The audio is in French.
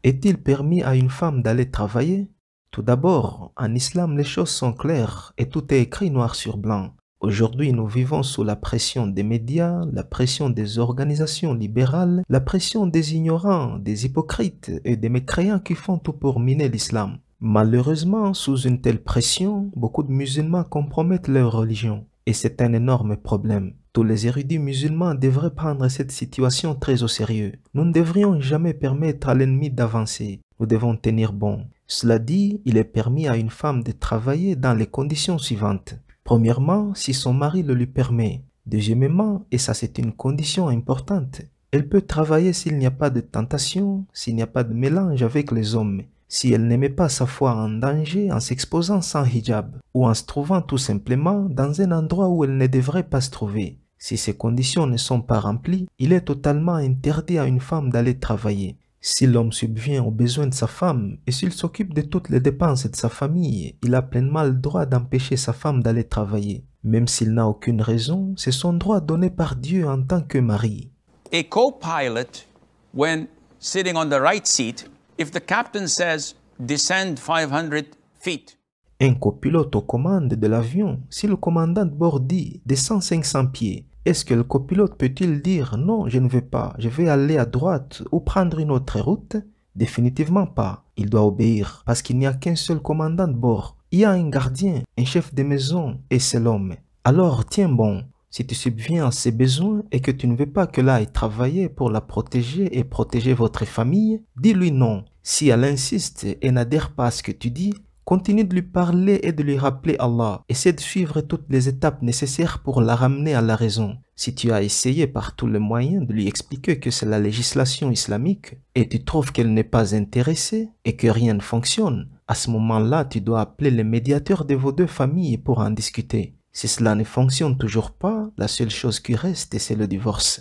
Est-il permis à une femme d'aller travailler? Tout d'abord, en islam, les choses sont claires et tout est écrit noir sur blanc. Aujourd'hui, nous vivons sous la pression des médias, la pression des organisations libérales, la pression des ignorants, des hypocrites et des mécréants qui font tout pour miner l'islam. Malheureusement, sous une telle pression, beaucoup de musulmans compromettent leur religion. Et c'est un énorme problème. Tous les érudits musulmans devraient prendre cette situation très au sérieux. Nous ne devrions jamais permettre à l'ennemi d'avancer. Nous devons tenir bon. Cela dit, il est permis à une femme de travailler dans les conditions suivantes. Premièrement, si son mari le lui permet. Deuxièmement, et ça c'est une condition importante, elle peut travailler s'il n'y a pas de tentation, s'il n'y a pas de mélange avec les hommes, si elle n'aimait pas sa foi en danger en s'exposant sans hijab, ou en se trouvant tout simplement dans un endroit où elle ne devrait pas se trouver. Si ces conditions ne sont pas remplies, il est totalement interdit à une femme d'aller travailler. Si l'homme subvient aux besoins de sa femme et s'il s'occupe de toutes les dépenses de sa famille, il a pleinement le droit d'empêcher sa femme d'aller travailler. Même s'il n'a aucune raison, c'est son droit donné par Dieu en tant que mari. A co-pilot, when sitting on the right seat, if the captain says, descend 500 feet. Un copilote aux commandes de l'avion, si le commandant de bord dit descend 500 pieds, est-ce que le copilote peut-il dire non, je ne vais pas, je vais aller à droite ou prendre une autre route? Définitivement pas. Il doit obéir parce qu'il n'y a qu'un seul commandant de bord. Il y a un gardien, un chef de maison et c'est l'homme. Alors tiens bon, si tu subviens à ses besoins et que tu ne veux pas qu'elle aille travailler pour la protéger et protéger votre famille, dis-lui non. Si elle insiste et n'adhère pas à ce que tu dis, continue de lui parler et de lui rappeler Allah. Essaie de suivre toutes les étapes nécessaires pour la ramener à la raison. Si tu as essayé par tous les moyens de lui expliquer que c'est la législation islamique et tu trouves qu'elle n'est pas intéressée et que rien ne fonctionne, à ce moment-là, tu dois appeler les médiateurs de vos deux familles pour en discuter. Si cela ne fonctionne toujours pas, la seule chose qui reste, c'est le divorce.